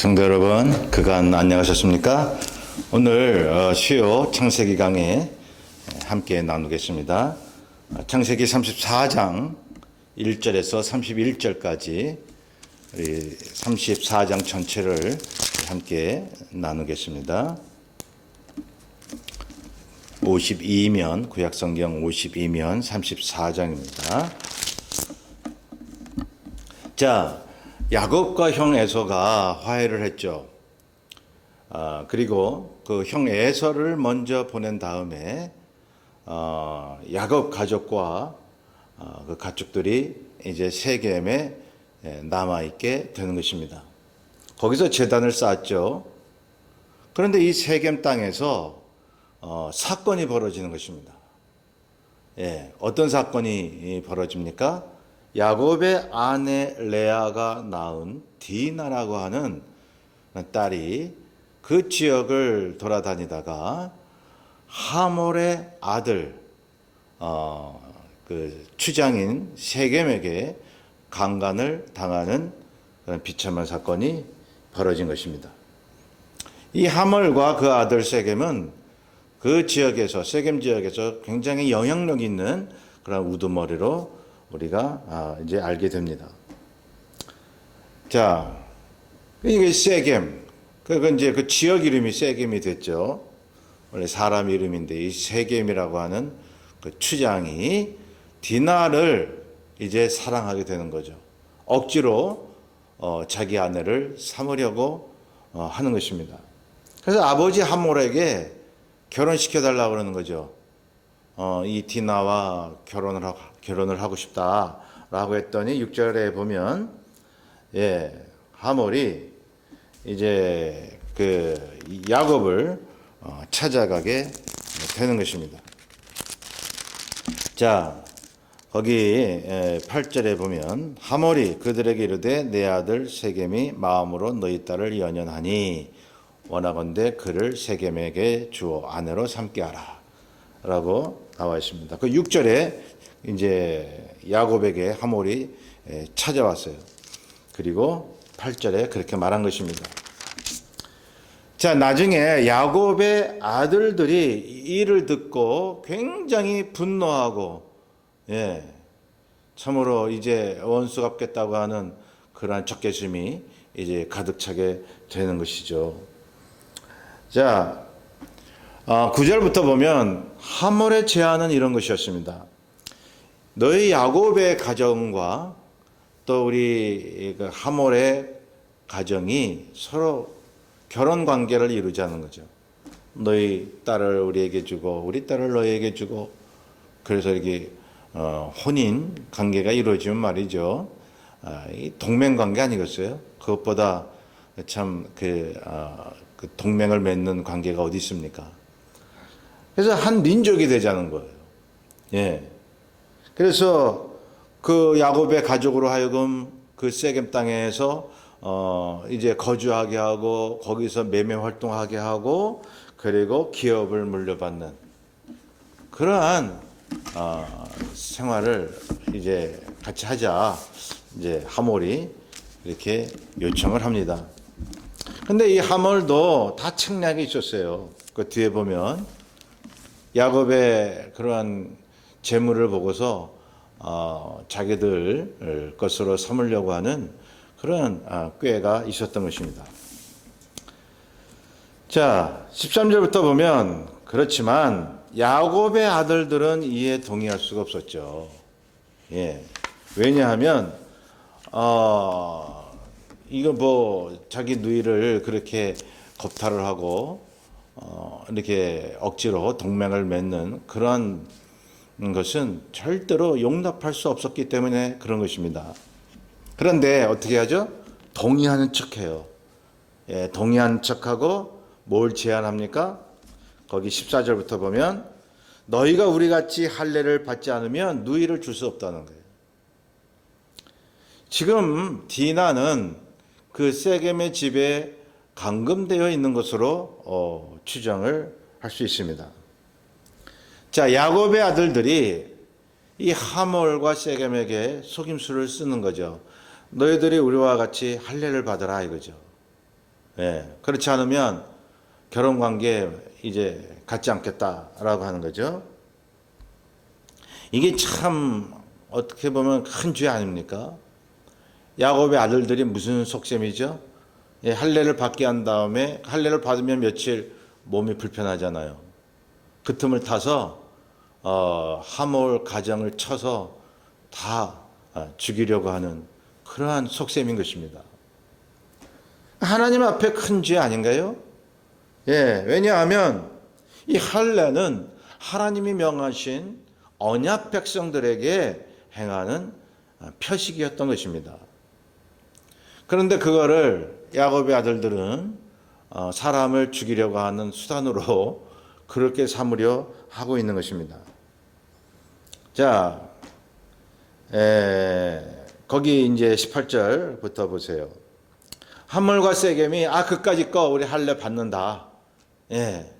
성도 여러분, 그간 안녕하셨습니까? 오늘 수요 창세기 강의 함께 나누겠습니다. 창세기 34장 1절에서 31절까지 34장 전체를 함께 나누겠습니다. 52면, 구약성경 52면 34장입니다. 자, 야곱과 형 에서가 화해를 했죠. 그리고 그 형 에서를 먼저 보낸 다음에 야곱 가족과 그 가축들이 이제 세겜에 남아있게 되는 것입니다. 거기서 제단을 쌓았죠. 그런데 이 세겜 땅에서 사건이 벌어지는 것입니다. 어떤 사건이 벌어집니까? 야곱의 아내 레아가 낳은 디나라고 하는 딸이 그 지역을 돌아다니다가 하몰의 아들 그 추장인 세겜에게 강간을 당하는 그런 비참한 사건이 벌어진 것입니다. 이 하몰과 그 아들 세겜은 그 지역에서, 세겜 지역에서 굉장히 영향력 있는 그런 우두머리로 우리가 이제 알게 됩니다. 자, 이게 세겜, 그건 이제 그 지역 이름이 세겜이 됐죠. 원래 사람 이름인데 이 세겜이라고 하는 그 추장이 디나를 이제 사랑하게 되는 거죠. 억지로 자기 아내를 삼으려고 하는 것입니다. 그래서 아버지 하몰에게 결혼시켜달라고 그러는 거죠. 이 디나와 결혼을 하고 싶다라고 했더니 6절에 보면 하몰이 이제 그 야곱을 찾아가게 되는 것입니다. 자, 거기 8절에 보면 하몰이 그들에게 이르되 내 아들 세겜이 마음으로 너희 딸을 연연하니 원하건대 그를 세겜에게 주어 아내로 삼게 하라 라고 나와 있습니다. 그 6절에 이제 야곱에게 하몰이 찾아왔어요. 그리고 8절에 그렇게 말한 것입니다. 자, 나중에 야곱의 아들들이 이를 듣고 굉장히 분노하고, 참으로 이제 원수 갚겠다고 하는 그러한 적개심이 이제 가득 차게 되는 것이죠. 자, 9절부터 보면 하몰의 제안은 이런 것이었습니다. 너희 야곱의 가정과 또 우리 하몰의 가정이 서로 결혼 관계를 이루자는 거죠. 너희 딸을 우리에게 주고 우리 딸을 너희에게 주고 그래서 이렇게 혼인 관계가 이루어지면 말이죠. 이 동맹 관계 아니겠어요? 그것보다 참 그 동맹을 맺는 관계가 어디 있습니까? 그래서 한 민족이 되자는 거예요. 그래서 그 야곱의 가족으로 하여금 그 세겜 땅에서 이제 거주하게 하고 거기서 매매 활동하게 하고 그리고 기업을 물려받는 그러한 생활을 이제 같이 하자 이제 하몰이 이렇게 요청을 합니다. 근데 이 하몰도 다 책략이 있었어요. 그 뒤에 보면 야곱의 그러한 재물을 보고서 자기들 것으로 삼으려고 하는 그런 꾀가 있었던 것입니다. 자, 13절부터 보면 그렇지만 야곱의 아들들은 이에 동의할 수가 없었죠. 왜냐하면 이거 뭐 자기 누이를 그렇게 겁탈을 하고 이렇게 억지로 동맹을 맺는 그런 것은 절대로 용납할 수 없었기 때문에 그런 것입니다. 그런데 어떻게 하죠? 동의하는 척해요. 동의하는 척하고 뭘 제안합니까? 거기 14절부터 보면 너희가 우리같이 할례를 받지 않으면 누이를 줄 수 없다는 거예요. 지금 디나는 그 세겜의 집에 감금되어 있는 것으로 추정을 할 수 있습니다. 자, 야곱의 아들들이 이 하몰과 세겜에게 속임수를 쓰는 거죠. 너희들이 우리와 같이 할례를 받아라 이거죠. 예, 그렇지 않으면 결혼 관계에 이제 갖지 않겠다라고 하는 거죠. 이게 참 어떻게 보면 큰 죄 아닙니까? 야곱의 아들들이 무슨 속셈이죠? 예, 할례를 받게 한 다음에 할례를 받으면 며칠 몸이 불편하잖아요. 그 틈을 타서 하몰 가정을 쳐서 다 죽이려고 하는 그러한 속셈인 것입니다. 하나님 앞에 큰 죄 아닌가요? 예, 왜냐하면 이 할례는 하나님이 명하신 언약 백성들에게 행하는 표식이었던 것입니다. 그런데 그거를 야곱의 아들들은 사람을 죽이려고 하는 수단으로 그렇게 삼으려 하고 있는 것입니다. 자, 거기 이제 18절부터 보세요. 함몰과 세겜이 그까짓 거 우리 할례 받는다. 예,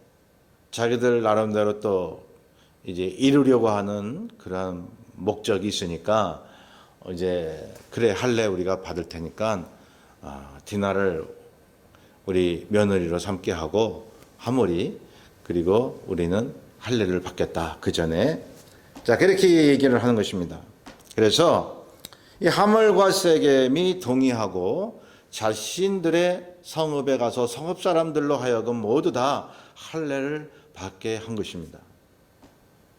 자기들 나름대로 또 이제 이루려고 하는 그런 목적이 있으니까 이제 그래 할례 우리가 받을 테니까 디나를 우리 며느리로 삼게 하고 하몰이 그리고 우리는 할례를 받겠다. 그 전에 자 그렇게 얘기를 하는 것입니다. 그래서 이 하몰과 세겜이 동의하고 자신들의 성읍에 가서 성읍 사람들로 하여금 모두 다 할례를 받게 한 것입니다.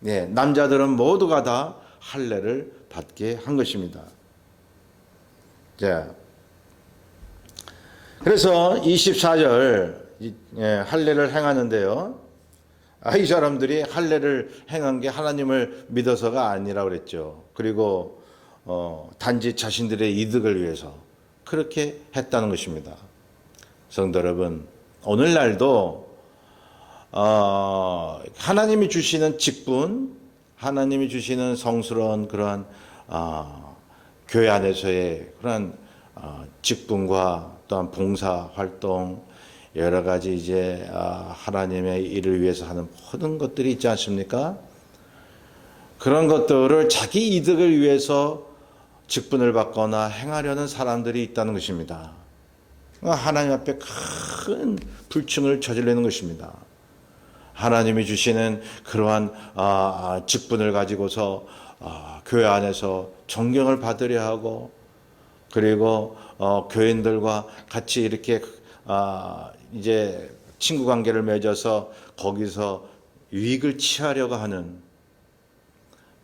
네, 남자들은 모두가 다 할례를 받게 한 것입니다. 자, 그래서 24절 할례를 행하는데요. 이 사람들이 할례를 행한 게 하나님을 믿어서가 아니라 그랬죠. 그리고 단지 자신들의 이득을 위해서 그렇게 했다는 것입니다. 성도 여러분, 오늘날도 하나님이 주시는 직분, 하나님이 주시는 성스러운 그러한 교회 안에서의 그런 직분과 또한 봉사 활동 여러 가지 이제 하나님의 일을 위해서 하는 모든 것들이 있지 않습니까? 그런 것들을 자기 이득을 위해서 직분을 받거나 행하려는 사람들이 있다는 것입니다. 하나님 앞에 큰 불충을 저지르는 것입니다. 하나님이 주시는 그러한 직분을 가지고서 교회 안에서 존경을 받으려 하고 그리고 교인들과 같이 이렇게 이제 친구 관계를 맺어서 거기서 유익을 취하려고 하는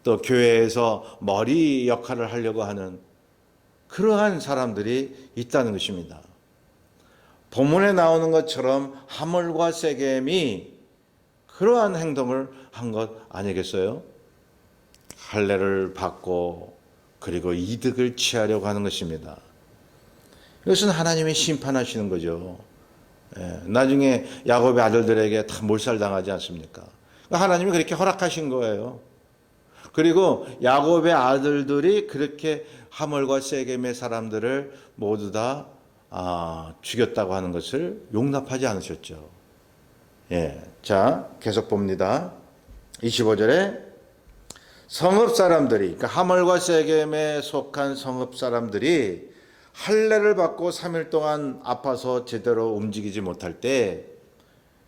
또 교회에서 머리 역할을 하려고 하는 그러한 사람들이 있다는 것입니다. 본문에 나오는 것처럼 하몰과 세겜이 그러한 행동을 한 것 아니겠어요? 할례를 받고 그리고 이득을 취하려고 하는 것입니다. 이것은 하나님이 심판하시는 거죠. 나중에 야곱의 아들들에게 다 몰살당하지 않습니까? 하나님이 그렇게 허락하신 거예요. 그리고 야곱의 아들들이 그렇게 하몰과 세겜의 사람들을 모두 다 죽였다고 하는 것을 용납하지 않으셨죠. 자, 계속 봅니다. 25절에 성읍 사람들이, 그러니까 하몰과 세겜에 속한 성읍 사람들이 할례를 받고 3일 동안 아파서 제대로 움직이지 못할 때,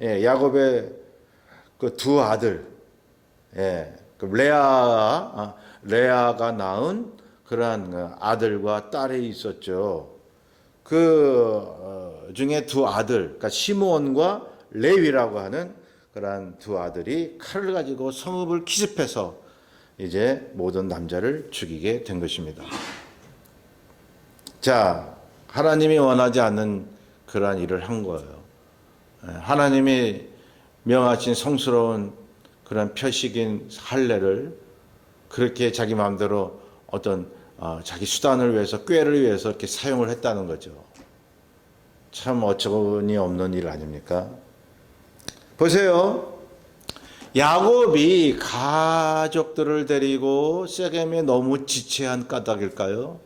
야곱의 그 두 아들, 그 레아가 낳은 그러한 아들과 딸이 있었죠. 그 중에 두 아들, 그러니까 시므온과 레위라고 하는 그러한 두 아들이 칼을 가지고 성읍을 기습해서 이제 모든 남자를 죽이게 된 것입니다. 자, 하나님이 원하지 않는 그러한 일을 한 거예요. 하나님이 명하신 성스러운 그런 표식인 할례를 그렇게 자기 마음대로 어떤 자기 수단을 위해서 꾀를 위해서 이렇게 사용을 했다는 거죠. 참 어처구니 없는 일 아닙니까? 보세요. 야곱이 가족들을 데리고 세겜에 너무 지체한 까닭일까요?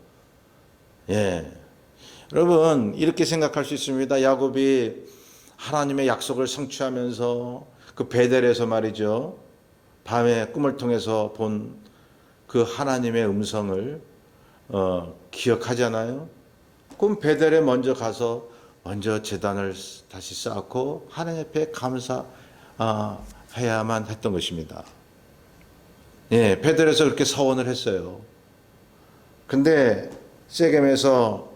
여러분 이렇게 생각할 수 있습니다. 야곱이 하나님의 약속을 성취하면서 그 베델에서 말이죠. 밤에 꿈을 통해서 본 그 하나님의 음성을 기억하잖아요. 그럼 베델에 먼저 가서 먼저 제단을 다시 쌓고 하나님 앞에 감사해야만 했던 것입니다. 예, 베델에서 그렇게 서원을 했어요. 근데 세겜에서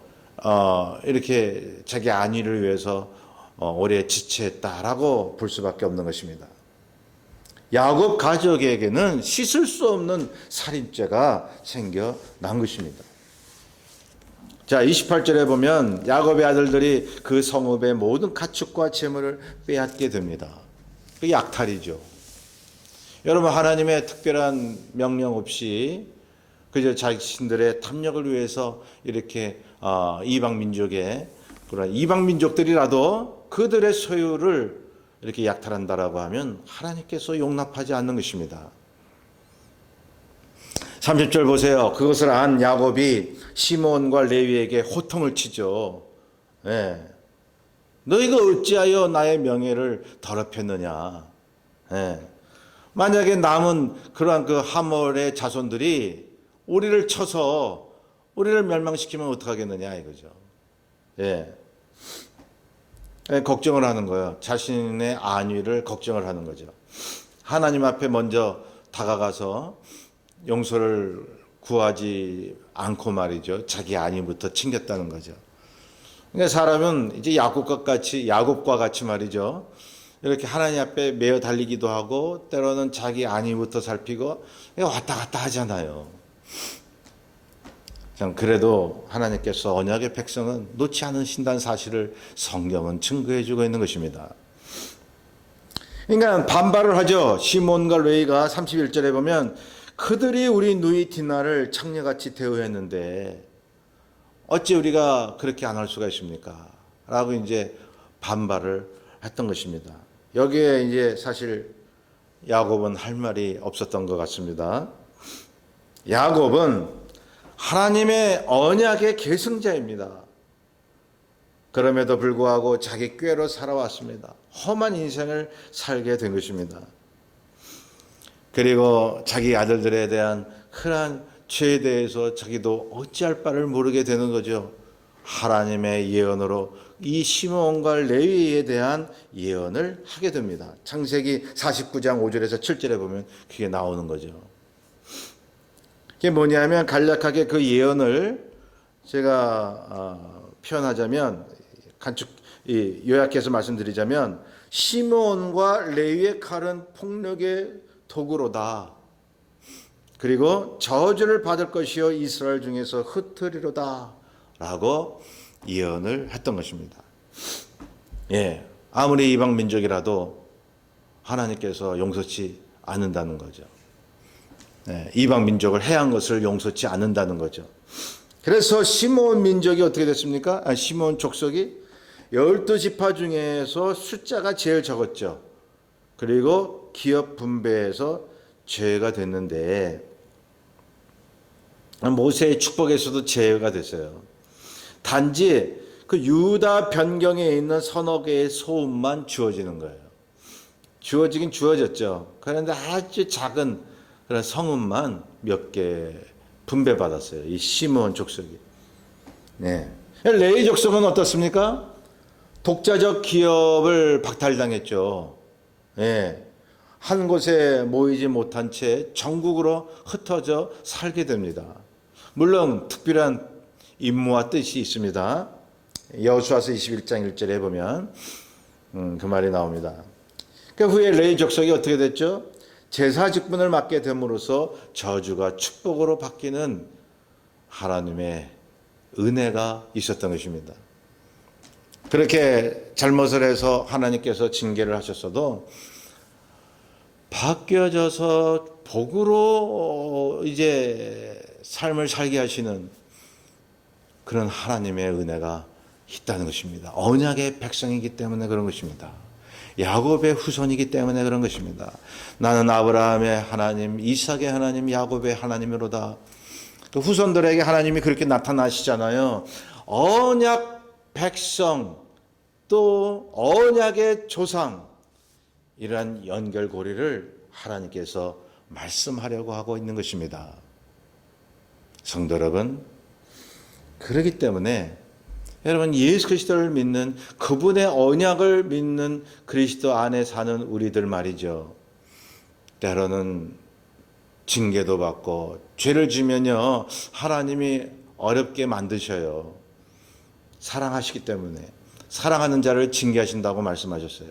이렇게 자기 안위를 위해서 오래 지체했다라고 볼 수밖에 없는 것입니다. 야곱 가족에게는 씻을 수 없는 살인죄가 생겨난 것입니다. 자, 28절에 보면 야곱의 아들들이 그 성읍의 모든 가축과 재물을 빼앗게 됩니다. 그 약탈이죠. 여러분, 하나님의 특별한 명령 없이 그저 자신들의 탐욕을 위해서 이렇게 이방 민족의 그런 이방 민족들이라도 그들의 소유를 이렇게 약탈한다라고 하면 하나님께서 용납하지 않는 것입니다. 30절 보세요. 그것을 안 야곱이 시몬과 레위에게 호통을 치죠. 예. 너희가 어찌하여 나의 명예를 더럽혔느냐. 예. 만약에 남은 그러한 그 하몰의 자손들이 우리를 쳐서 우리를 멸망시키면 어떡하겠느냐 이거죠. 예. 걱정을 하는 거예요. 자신의 안위를 걱정을 하는 거죠. 하나님 앞에 먼저 다가가서 용서를 구하지 않고 말이죠. 자기 안위부터 챙겼다는 거죠. 그러니까 사람은 이제 야곱과 같이 말이죠. 이렇게 하나님 앞에 매어 달리기도 하고 때로는 자기 안위부터 살피고 왔다 갔다 하잖아요. 그래도 하나님께서 언약의 백성은 놓지 않으신다는 사실을 성경은 증거해주고 있는 것입니다. 그러니까 반발을 하죠. 시몬과 레위가 31절에 보면 그들이 우리 누이 디나를 창녀같이 대우했는데 어찌 우리가 그렇게 안 할 수가 있습니까? 라고 이제 반발을 했던 것입니다. 여기에 이제 사실 야곱은 할 말이 없었던 것 같습니다. 야곱은 하나님의 언약의 계승자입니다. 그럼에도 불구하고 자기 꾀로 살아왔습니다. 험한 인생을 살게 된 것입니다. 그리고 자기 아들들에 대한 흔한 죄에 대해서 자기도 어찌할 바를 모르게 되는 거죠. 하나님의 예언으로 이 시몬과 레위에 대한 예언을 하게 됩니다. 창세기 49장 5절에서 7절에 보면 그게 나오는 거죠. 그게 뭐냐면 간략하게 그 예언을 제가 표현하자면 요약해서 말씀드리자면 시몬과 레위의 칼은 폭력의 도구로다. 그리고 저주를 받을 것이요 이스라엘 중에서 흩으리로다 라고 예언을 했던 것입니다. 예, 아무리 이방 민족이라도 하나님께서 용서치 않는다는 거죠. 예, 이방 민족을 해한 것을 용서치 않는다는 거죠. 그래서 시몬 민족이 어떻게 됐습니까? 시몬 족속이 12지파 중에서 숫자가 제일 적었죠. 그리고 기업 분배해서 제외가 됐는데 모세의 축복에서도 제외가 됐어요. 단지 그 유다 변경에 있는 서너 개의 소읍만 주어지는 거예요. 주어지긴 주어졌죠. 그런데 아주 작은 그런 성읍만 몇 개 분배받았어요. 이 시므온 족속이. 네. 레위 족속은 어떻습니까? 독자적 기업을 박탈당했죠. 네. 한 곳에 모이지 못한 채 전국으로 흩어져 살게 됩니다. 물론 특별한 임무와 뜻이 있습니다. 여호수아서 21장 1절에 보면 그 말이 나옵니다. 그 후에 레위 족속이 어떻게 됐죠? 제사 직분을 맡게 됨으로써 저주가 축복으로 바뀌는 하나님의 은혜가 있었던 것입니다. 그렇게 잘못을 해서 하나님께서 징계를 하셨어도 바뀌어져서 복으로 이제 삶을 살게 하시는 그런 하나님의 은혜가 있다는 것입니다. 언약의 백성이기 때문에 그런 것입니다. 야곱의 후손이기 때문에 그런 것입니다. 나는 아브라함의 하나님, 이삭의 하나님, 야곱의 하나님으로다. 그 후손들에게 하나님이 그렇게 나타나시잖아요. 언약 백성 또 언약의 조상 이러한 연결고리를 하나님께서 말씀하려고 하고 있는 것입니다. 성도 여러분, 그렇기 때문에 여러분, 예수 그리스도를 믿는, 그분의 언약을 믿는 그리스도 안에 사는 우리들 말이죠. 때로는 징계도 받고, 죄를 지면요 하나님이 어렵게 만드셔요. 사랑하시기 때문에. 사랑하는 자를 징계하신다고 말씀하셨어요.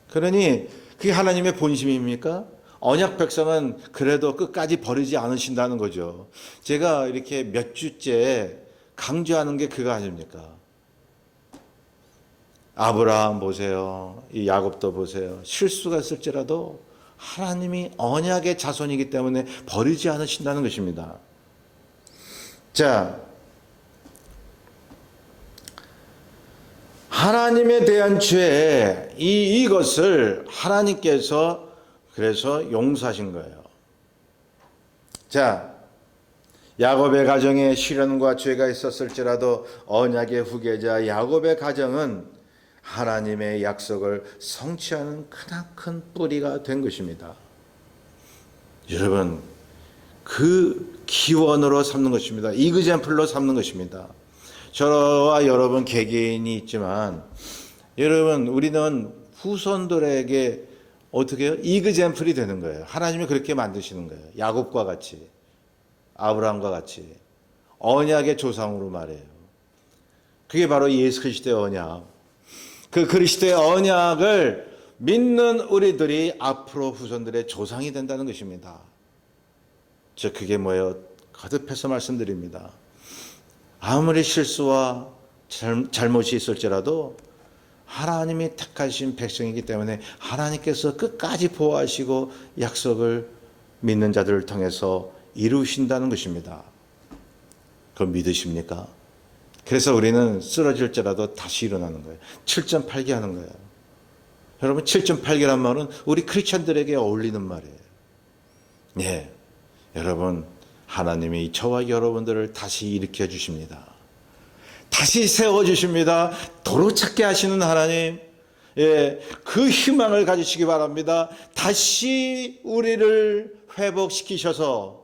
그러니 그게 하나님의 본심입니까? 언약 백성은 그래도 끝까지 버리지 않으신다는 거죠. 제가 이렇게 몇 주째 강조하는 게 그거 아닙니까? 아브라함 보세요. 이 야곱도 보세요. 실수가 있을지라도 하나님이 언약의 자손이기 때문에 버리지 않으신다는 것입니다. 자, 하나님에 대한 죄, 이것을 하나님께서 그래서 용서하신 거예요. 자, 야곱의 가정에 시련과 죄가 있었을지라도 언약의 후계자 야곱의 가정은 하나님의 약속을 성취하는 크나큰 뿌리가 된 것입니다. 여러분, 그 기원으로 삼는 것입니다. 이그젠플로 삼는 것입니다. 저와 여러분 개개인이 있지만, 여러분 우리는 후손들에게 어떻게 해요? 이그젠플이 되는 거예요. 하나님이 그렇게 만드시는 거예요. 야곱과 같이, 아브라함과 같이 언약의 조상으로 말해요. 그게 바로 예수 그리스도의 언약. 그 그리스도의 언약을 믿는 우리들이 앞으로 후손들의 조상이 된다는 것입니다. 그게 뭐예요? 거듭해서 말씀드립니다. 아무리 실수와 잘못이 있을지라도 하나님이 택하신 백성이기 때문에 하나님께서 끝까지 보호하시고 약속을 믿는 자들을 통해서 이루신다는 것입니다. 그거 믿으십니까? 그래서 우리는 쓰러질지라도 다시 일어나는 거예요. 7.8개 하는 거예요. 여러분, 7.8개란 말은 우리 크리스찬들에게 어울리는 말이에요. 예, 여러분, 하나님이 저와 여러분들을 다시 일으켜 주십니다. 다시 세워주십니다. 도로 찾게 하시는 하나님, 예, 그 희망을 가지시기 바랍니다. 다시 우리를 회복시키셔서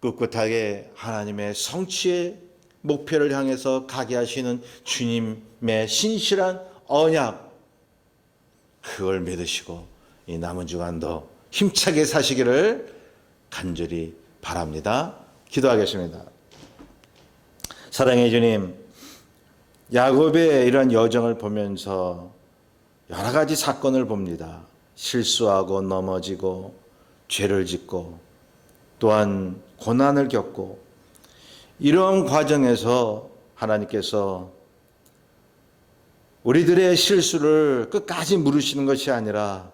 꿋꿋하게 하나님의 성취의 목표를 향해서 가게 하시는 주님의 신실한 언약, 그걸 믿으시고 이 남은 주간도 힘차게 사시기를 간절히 바랍니다. 기도하겠습니다. 사랑의 주님, 야곱의 이런 여정을 보면서 여러 가지 사건을 봅니다. 실수하고 넘어지고 죄를 짓고 또한 고난을 겪고, 이런 과정에서 하나님께서 우리들의 실수를 끝까지 물으시는 것이 아니라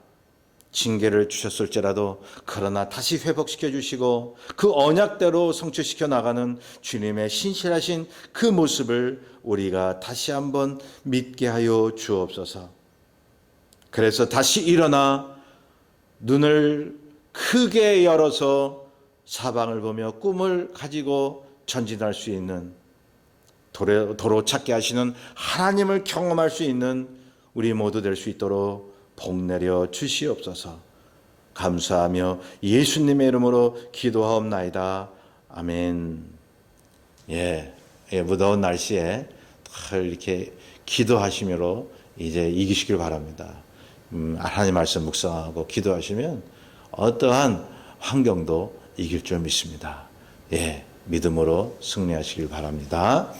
징계를 주셨을지라도 그러나 다시 회복시켜 주시고 그 언약대로 성취시켜 나가는 주님의 신실하신 그 모습을 우리가 다시 한번 믿게 하여 주옵소서. 그래서 다시 일어나 눈을 크게 열어서 사방을 보며 꿈을 가지고 전진할 수 있는, 도로 찾게 하시는 하나님을 경험할 수 있는 우리 모두 될 수 있도록 복 내려 주시옵소서. 감사하며 예수님의 이름으로 기도하옵나이다. 아멘. 예, 무더운 날씨에 이렇게 기도하시므로 이제 이기시길 바랍니다. 하나님 말씀 묵상하고 기도하시면 어떠한 환경도 이길 줄 믿습니다. 예, 믿음으로 승리하시길 바랍니다.